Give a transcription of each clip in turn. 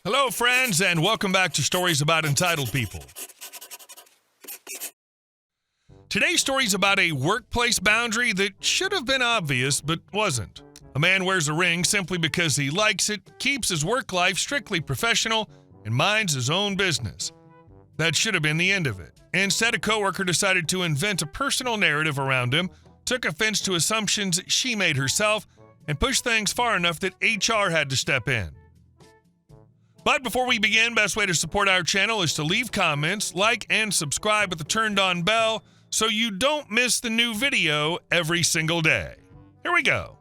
Hello, friends, and welcome back to Stories About Entitled People. Today's story is about a workplace boundary that should have been obvious but wasn't. A man wears a ring simply because he likes it, keeps his work life strictly professional, and minds his own business. That should have been the end of it. Instead, a coworker decided to invent a personal narrative around him, took offense to assumptions she made herself, and pushed things far enough that HR had to step in. But before we begin, best way to support our channel is to leave comments, like, and subscribe with the turned-on bell so you don't miss the new video every single day. Here we go.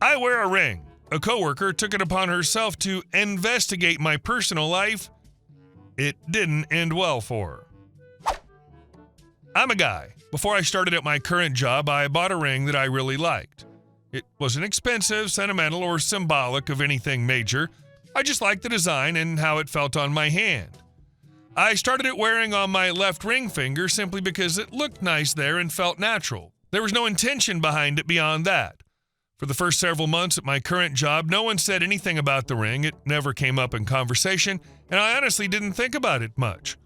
I wear a ring. A coworker took it upon herself to investigate my personal life. It didn't end well for her. I'm a guy. Before I started at my current job, I bought a ring that I really liked. It wasn't expensive, sentimental, or symbolic of anything major. I just liked the design and how it felt on my hand. I started it wearing on my left ring finger simply because it looked nice there and felt natural. There was no intention behind it beyond that. For the first several months at my current job, no one said anything about the ring. It never came up in conversation, and I honestly didn't think about it much.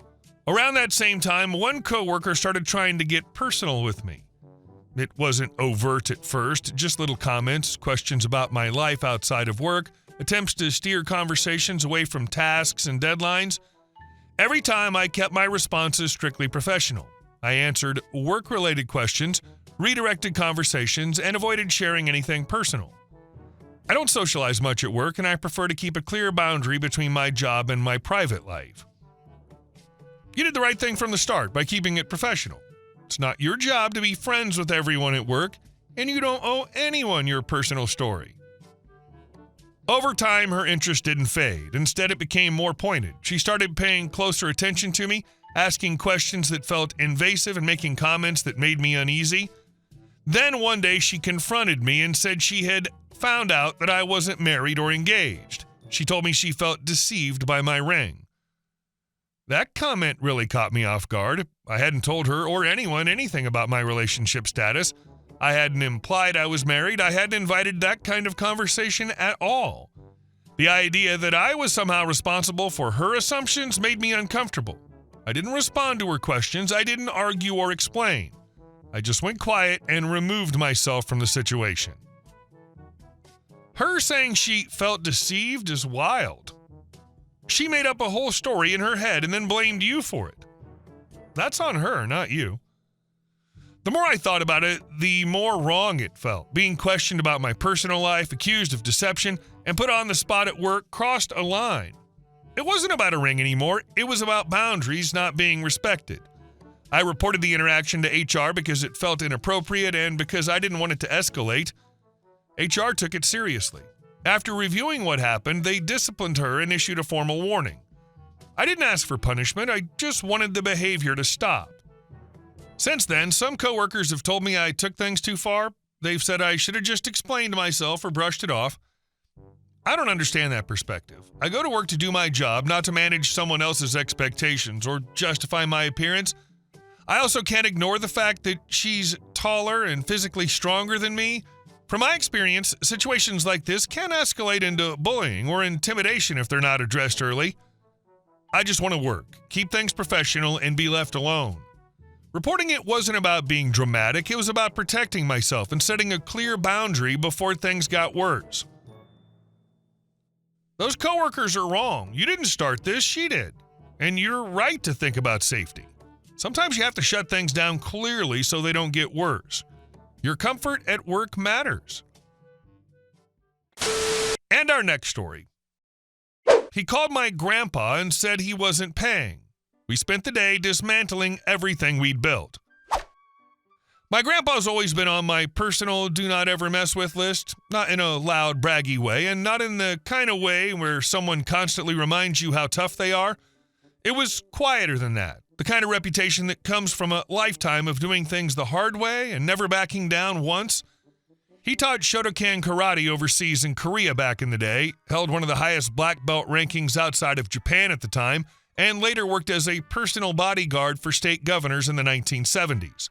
Around that same time, one coworker started trying to get personal with me. It wasn't overt at first, just little comments, questions about my life outside of work, attempts to steer conversations away from tasks and deadlines. Every time I kept my responses strictly professional. I answered work-related questions, redirected conversations, and avoided sharing anything personal. I don't socialize much at work, and I prefer to keep a clear boundary between my job and my private life. You did the right thing from the start by keeping it professional. It's not your job to be friends with everyone at work, and you don't owe anyone your personal story. Over time, her interest didn't fade. Instead, it became more pointed. She started paying closer attention to me, asking questions that felt invasive and making comments that made me uneasy. Then one day, she confronted me and said she had found out that I wasn't married or engaged. She told me she felt deceived by my ring. That comment really caught me off guard. I hadn't told her or anyone anything about my relationship status. I hadn't implied I was married. I hadn't invited that kind of conversation at all. The idea that I was somehow responsible for her assumptions made me uncomfortable. I didn't respond to her questions. I didn't argue or explain. I just went quiet and removed myself from the situation. Her saying she felt deceived is wild. She made up a whole story in her head and then blamed you for it. That's on her, not you. The more I thought about it, the more wrong it felt. Being questioned about my personal life, accused of deception, and put on the spot at work crossed a line. It wasn't about a ring anymore. It was about boundaries not being respected. I reported the interaction to HR because it felt inappropriate and because I didn't want it to escalate. HR took it seriously. After reviewing what happened, they disciplined her and issued a formal warning. I didn't ask for punishment. I just wanted the behavior to stop. Since then, some coworkers have told me I took things too far. They've said I should have just explained myself or brushed it off. I don't understand that perspective. I go to work to do my job, not to manage someone else's expectations or justify my appearance. I also can't ignore the fact that she's taller and physically stronger than me. From my experience, situations like this can escalate into bullying or intimidation if they're not addressed early. I just want to work, keep things professional, and be left alone. Reporting it wasn't about being dramatic. It was about protecting myself and setting a clear boundary before things got worse. Those coworkers are wrong. You didn't start this, she did. And you're right to think about safety. Sometimes you have to shut things down clearly so they don't get worse. Your comfort at work matters. And our next story. He called my grandpa and said he wasn't paying. We spent the day dismantling everything we'd built. My grandpa's always been on my personal do not ever mess with list, not in a loud, braggy way, and not in the kind of way where someone constantly reminds you how tough they are. It was quieter than that, the kind of reputation that comes from a lifetime of doing things the hard way and never backing down once. He taught Shotokan karate overseas in Korea back in the day, held one of the highest black belt rankings outside of Japan at the time, and later worked as a personal bodyguard for state governors in the 1970s.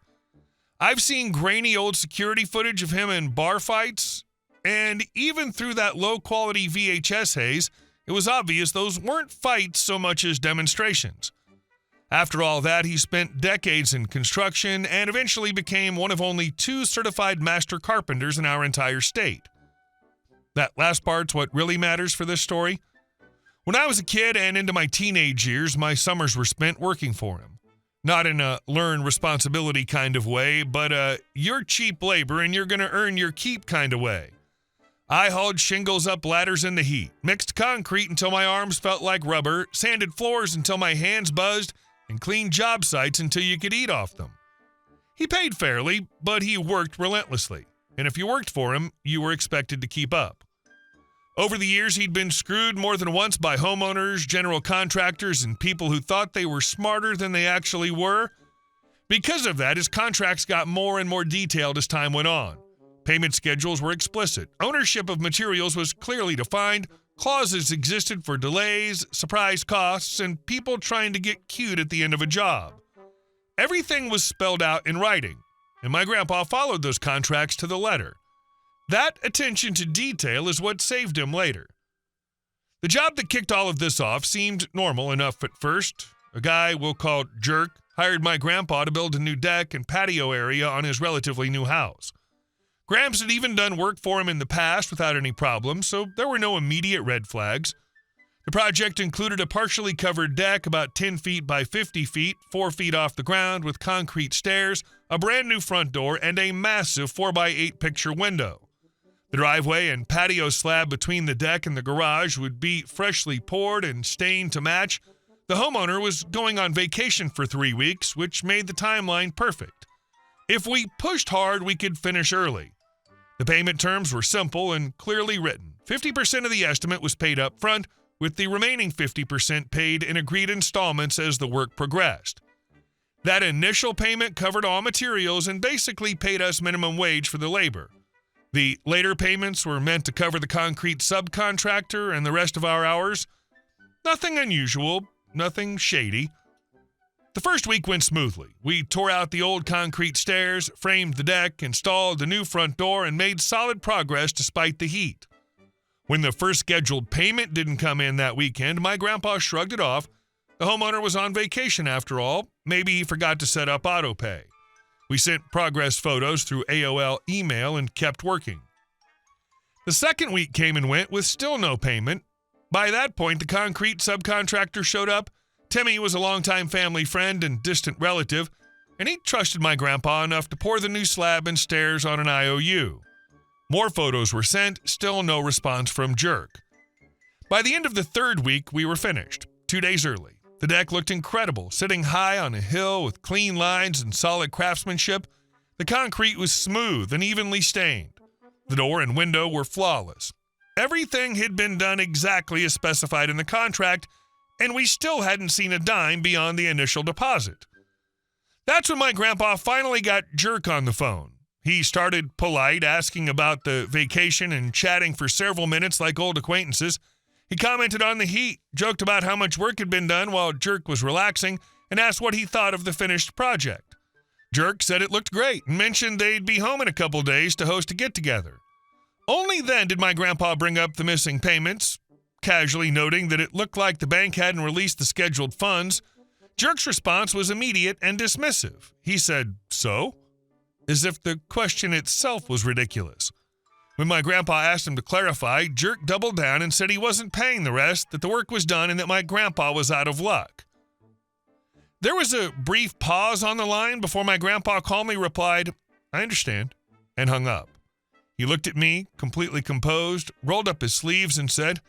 I've seen grainy old security footage of him in bar fights, and even through that low-quality VHS haze, It was obvious those weren't fights so much as demonstrations. After all that, he spent decades in construction and eventually became one of only 2 certified master carpenters in our entire state. That last part's what really matters for this story. When I was a kid and into my teenage years, my summers were spent working for him. Not in a learn responsibility kind of way, but you're cheap labor and you're going to earn your keep kind of way. I hauled shingles up ladders in the heat, mixed concrete until my arms felt like rubber, sanded floors until my hands buzzed, and cleaned job sites until you could eat off them. He paid fairly, but he worked relentlessly, and if you worked for him, you were expected to keep up. Over the years, he'd been screwed more than once by homeowners, general contractors, and people who thought they were smarter than they actually were. Because of that, his contracts got more and more detailed as time went on. Payment schedules were explicit. Ownership of materials was clearly defined. Clauses existed for delays, surprise costs, and people trying to get cute at the end of a job. Everything was spelled out in writing, and my grandpa followed those contracts to the letter. That attention to detail is what saved him later. The job that kicked all of this off seemed normal enough at first. A guy we'll call Jerk hired my grandpa to build a new deck and patio area on his relatively new house. Gramps had even done work for him in the past without any problems, so there were no immediate red flags. The project included a partially covered deck about 10 feet by 50 feet, 4 feet off the ground with concrete stairs, a brand new front door, and a massive 4x8 picture window. The driveway and patio slab between the deck and the garage would be freshly poured and stained to match. The homeowner was going on vacation for 3 weeks, which made the timeline perfect. If we pushed hard, we could finish early. The payment terms were simple and clearly written. 50% of the estimate was paid up front, with the remaining 50% paid in agreed installments as the work progressed. That initial payment covered all materials and basically paid us minimum wage for the labor. The later payments were meant to cover the concrete subcontractor and the rest of our hours. Nothing unusual, nothing shady. The first week went smoothly. We tore out the old concrete stairs, framed the deck, installed the new front door, and made solid progress despite the heat. When the first scheduled payment didn't come in that weekend, my grandpa shrugged it off. The homeowner was on vacation after all. Maybe he forgot to set up auto pay. We sent progress photos through AOL email and kept working. The second week came and went with still no payment. By that point, the concrete subcontractor showed up. Timmy was a longtime family friend and distant relative, and he trusted my grandpa enough to pour the new slab and stairs on an IOU. More photos were sent, still no response from Jerk. By the end of the third week, we were finished, 2 days early. The deck looked incredible, sitting high on a hill with clean lines and solid craftsmanship. The concrete was smooth and evenly stained. The door and window were flawless. Everything had been done exactly as specified in the contract, and we still hadn't seen a dime beyond the initial deposit. That's when my grandpa finally got Jerk on the phone. He started polite, asking about the vacation and chatting for several minutes like old acquaintances. He commented on the heat, joked about how much work had been done while Jerk was relaxing, and asked what he thought of the finished project. Jerk said it looked great and mentioned they'd be home in a couple days to host a get-together. Only then did my grandpa bring up the missing payments, casually noting that it looked like the bank hadn't released the scheduled funds. Jerk's response was immediate and dismissive. He said, "So?" as if the question itself was ridiculous. When my grandpa asked him to clarify, Jerk doubled down and said he wasn't paying the rest, that the work was done, and that my grandpa was out of luck. There was a brief pause on the line before my grandpa calmly replied, "I understand," and hung up. He looked at me, completely composed, rolled up his sleeves, and said,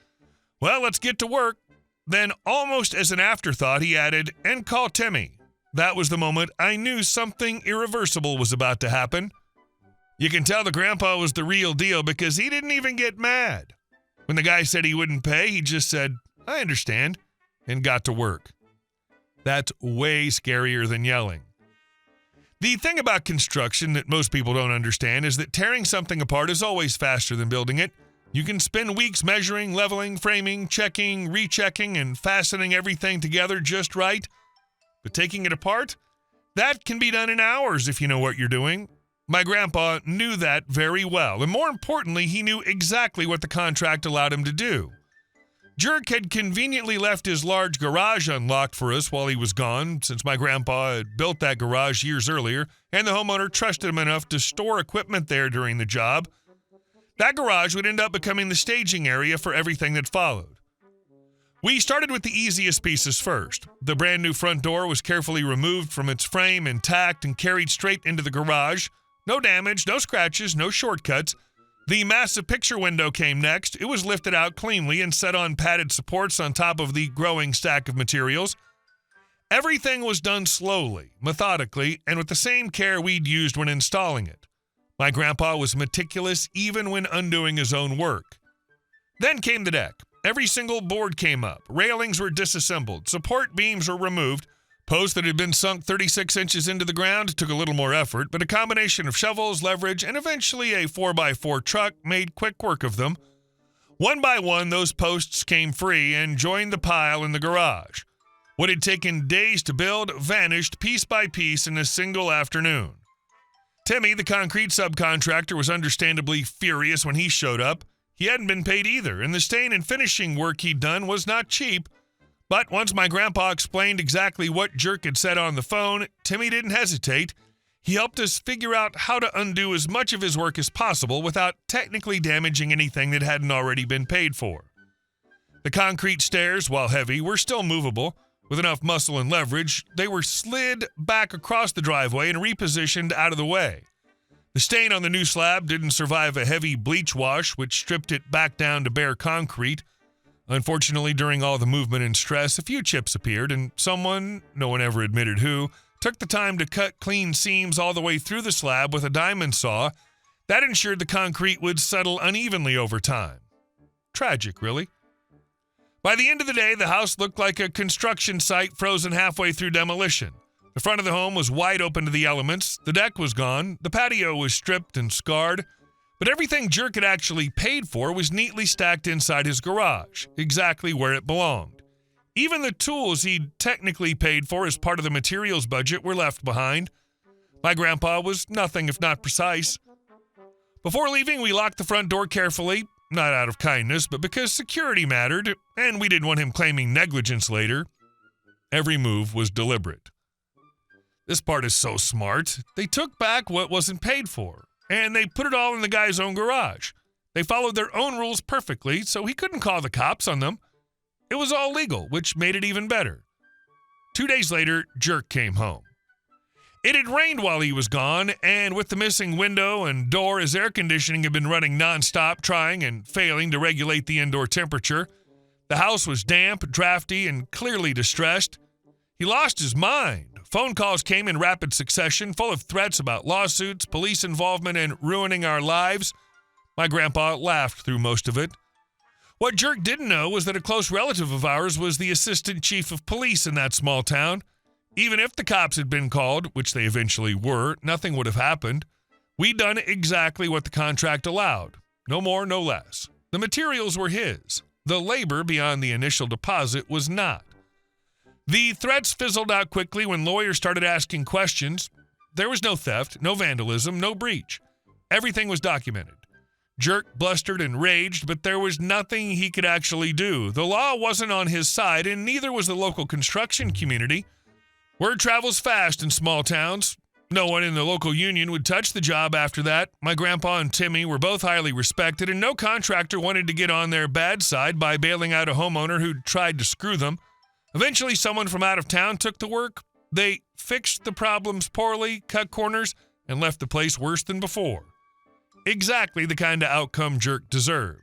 "Well, let's get to work." Then, almost as an afterthought, he added, "And call Timmy." That was the moment I knew something irreversible was about to happen. You can tell the grandpa was the real deal because he didn't even get mad. When the guy said he wouldn't pay, he just said, "I understand," and got to work. That's way scarier than yelling. The thing about construction that most people don't understand is that tearing something apart is always faster than building it. You can spend weeks measuring, leveling, framing, checking, rechecking, and fastening everything together just right. But taking it apart? That can be done in hours if you know what you're doing. My grandpa knew that very well, and more importantly, he knew exactly what the contract allowed him to do. Jerk had conveniently left his large garage unlocked for us while he was gone, since my grandpa had built that garage years earlier, and the homeowner trusted him enough to store equipment there during the job. That garage would end up becoming the staging area for everything that followed. We started with the easiest pieces first. The brand new front door was carefully removed from its frame intact and carried straight into the garage. No damage, no scratches, no shortcuts. The massive picture window came next. It was lifted out cleanly and set on padded supports on top of the growing stack of materials. Everything was done slowly, methodically, and with the same care we'd used when installing it. My grandpa was meticulous even when undoing his own work. Then came the deck. Every single board came up. Railings were disassembled. Support beams were removed. Posts that had been sunk 36 inches into the ground took a little more effort, but a combination of shovels, leverage, and eventually a 4x4 truck made quick work of them. One by one, those posts came free and joined the pile in the garage. What had taken days to build vanished piece by piece in a single afternoon. Timmy, the concrete subcontractor, was understandably furious when he showed up. He hadn't been paid either, and the stain and finishing work he'd done was not cheap. But once my grandpa explained exactly what Jerk had said on the phone, Timmy didn't hesitate. He helped us figure out how to undo as much of his work as possible without technically damaging anything that hadn't already been paid for. The concrete stairs, while heavy, were still movable. With enough muscle and leverage, they were slid back across the driveway and repositioned out of the way. The stain on the new slab didn't survive a heavy bleach wash, which stripped it back down to bare concrete. Unfortunately, during all the movement and stress, a few chips appeared, and someone, no one ever admitted who, took the time to cut clean seams all the way through the slab with a diamond saw. That ensured the concrete would settle unevenly over time. Tragic, really. By the end of the day, the house looked like a construction site frozen halfway through demolition. The front of the home was wide open to the elements, the deck was gone, the patio was stripped and scarred, but everything Jerk had actually paid for was neatly stacked inside his garage, exactly where it belonged. Even the tools he'd technically paid for as part of the materials budget were left behind. My grandpa was nothing if not precise. Before leaving, we locked the front door carefully, not out of kindness, but because security mattered, and we didn't want him claiming negligence later. Every move was deliberate. This part is so smart. They took back what wasn't paid for, and they put it all in the guy's own garage. They followed their own rules perfectly, so he couldn't call the cops on them. It was all legal, which made it even better. 2 days later, Jerk came home. It had rained while he was gone, and with the missing window and door, his air conditioning had been running nonstop, trying and failing to regulate the indoor temperature. The house was damp, drafty, and clearly distressed. He lost his mind. Phone calls came in rapid succession, full of threats about lawsuits, police involvement, and ruining our lives. My grandpa laughed through most of it. What Jerk didn't know was that a close relative of ours was the assistant chief of police in that small town. Even if the cops had been called, which they eventually were, nothing would have happened. We'd done exactly what the contract allowed. No more, no less. The materials were his. The labor beyond the initial deposit was not. The threats fizzled out quickly when lawyers started asking questions. There was no theft, no vandalism, no breach. Everything was documented. Jerk blustered and raged, but there was nothing he could actually do. The law wasn't on his side, and neither was the local construction community. Word travels fast in small towns. No one in the local union would touch the job after that. My grandpa and Timmy were both highly respected, and no contractor wanted to get on their bad side by bailing out a homeowner who'd tried to screw them. Eventually, someone from out of town took the work. They fixed the problems poorly, cut corners, and left the place worse than before. Exactly the kind of outcome Jerk deserved.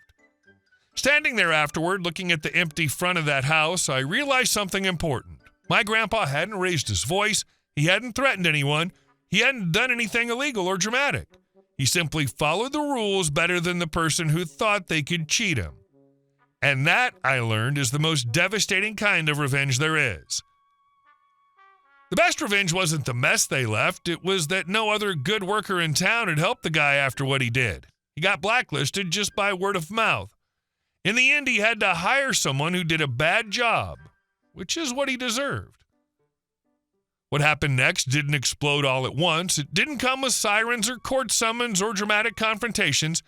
Standing there afterward, looking at the empty front of that house, I realized something important. My grandpa hadn't raised his voice. He hadn't threatened anyone. He hadn't done anything illegal or dramatic. He simply followed the rules better than the person who thought they could cheat him. And that, I learned, is the most devastating kind of revenge there is. The best revenge wasn't the mess they left. It was that no other good worker in town had helped the guy after what he did. He got blacklisted just by word of mouth. In the end, he had to hire someone who did a bad job, which is what he deserved. What happened next didn't explode all at once. It didn't come with sirens or court summons or dramatic confrontations.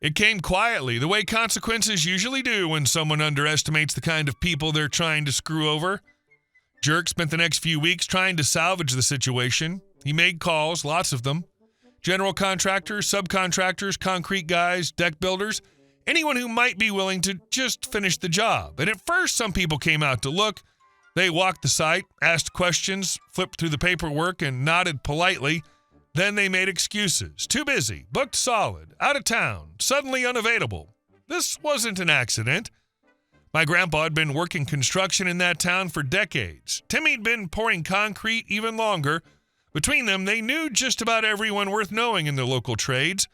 It came quietly, the way consequences usually do when someone underestimates the kind of people they're trying to screw over. Jerk spent the next few weeks trying to salvage the situation. He made calls, lots of them. General contractors, subcontractors, concrete guys, deck builders, anyone who might be willing to just finish the job. And at first, some people came out to look. They walked the site, asked questions, flipped through the paperwork, and nodded politely. Then they made excuses. Too busy, booked solid, out of town, suddenly unavailable. This wasn't an accident. My grandpa had been working construction in that town for decades. Timmy'd been pouring concrete even longer. Between them, they knew just about everyone worth knowing in the local trades.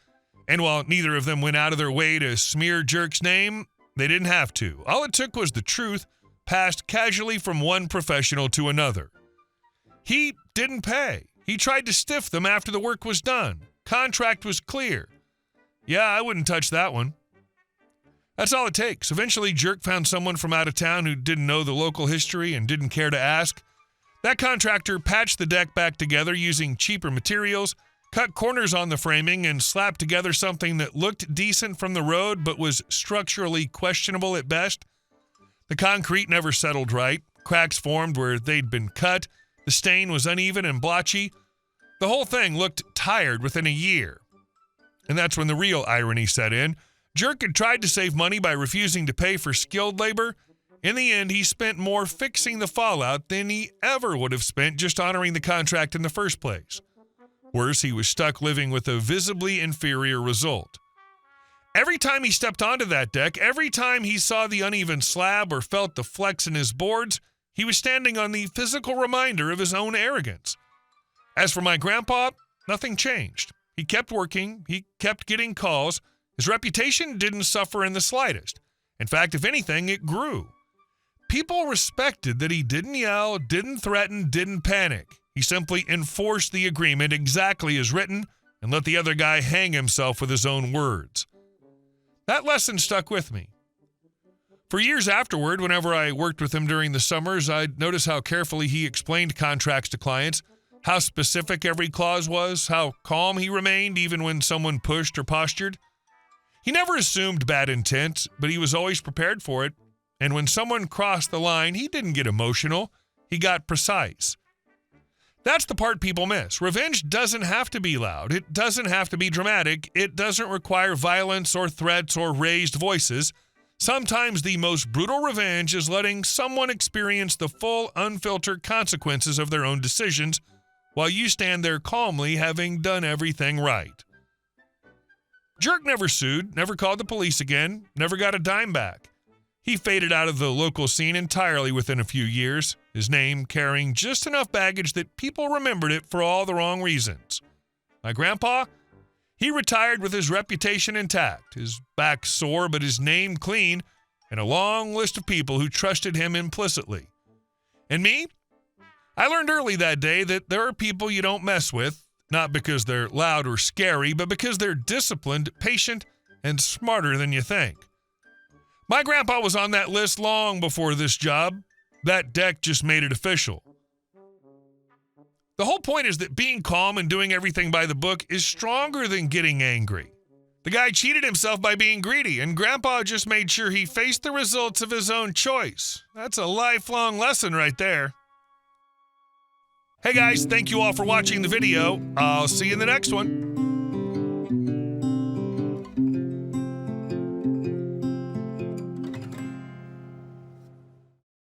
And while neither of them went out of their way to smear Jerk's name, they didn't have to. All it took was the truth, passed casually from one professional to another. He didn't pay. He tried to stiff them after the work was done. Contract was clear. Yeah, I wouldn't touch that one. That's all it takes. Eventually, Jerk found someone from out of town who didn't know the local history and didn't care to ask. That contractor patched the deck back together using cheaper materials, cut corners on the framing, and slapped together something that looked decent from the road but was structurally questionable at best. The concrete never settled right. Cracks formed where they'd been cut. The stain was uneven and blotchy. The whole thing looked tired within a year. And that's when the real irony set in. Jerk had tried to save money by refusing to pay for skilled labor. In the end, he spent more fixing the fallout than he ever would have spent just honoring the contract in the first place. Worse, he was stuck living with a visibly inferior result. Every time he stepped onto that deck, every time he saw the uneven slab or felt the flex in his boards, he was standing on the physical reminder of his own arrogance. As for my grandpa, nothing changed. He kept working. He kept getting calls. His reputation didn't suffer in the slightest. In fact, if anything, it grew. People respected that he didn't yell, didn't threaten, didn't panic. He simply enforced the agreement exactly as written and let the other guy hang himself with his own words. That lesson stuck with me. For years afterward, whenever I worked with him during the summers, I'd notice how carefully he explained contracts to clients, how specific every clause was, how calm he remained even when someone pushed or postured. He never assumed bad intent, but he was always prepared for it. And when someone crossed the line, he didn't get emotional. He got precise. That's the part people miss. Revenge doesn't have to be loud. It doesn't have to be dramatic. It doesn't require violence or threats or raised voices. Sometimes the most brutal revenge is letting someone experience the full, unfiltered consequences of their own decisions while you stand there calmly having done everything right. Jerk never sued, never called the police again, never got a dime back. He faded out of the local scene entirely within a few years, his name carrying just enough baggage that people remembered it for all the wrong reasons. My grandpa? He retired with his reputation intact, his back sore but his name clean, and a long list of people who trusted him implicitly. And me? I learned early that day that there are people you don't mess with, not because they're loud or scary, but because they're disciplined, patient, and smarter than you think. My grandpa was on that list long before this job. That deck just made it official. The whole point is that being calm and doing everything by the book is stronger than getting angry. The guy cheated himself by being greedy, and Grandpa just made sure he faced the results of his own choice. That's a lifelong lesson right there. Hey guys, thank you all for watching the video. I'll see you in the next one.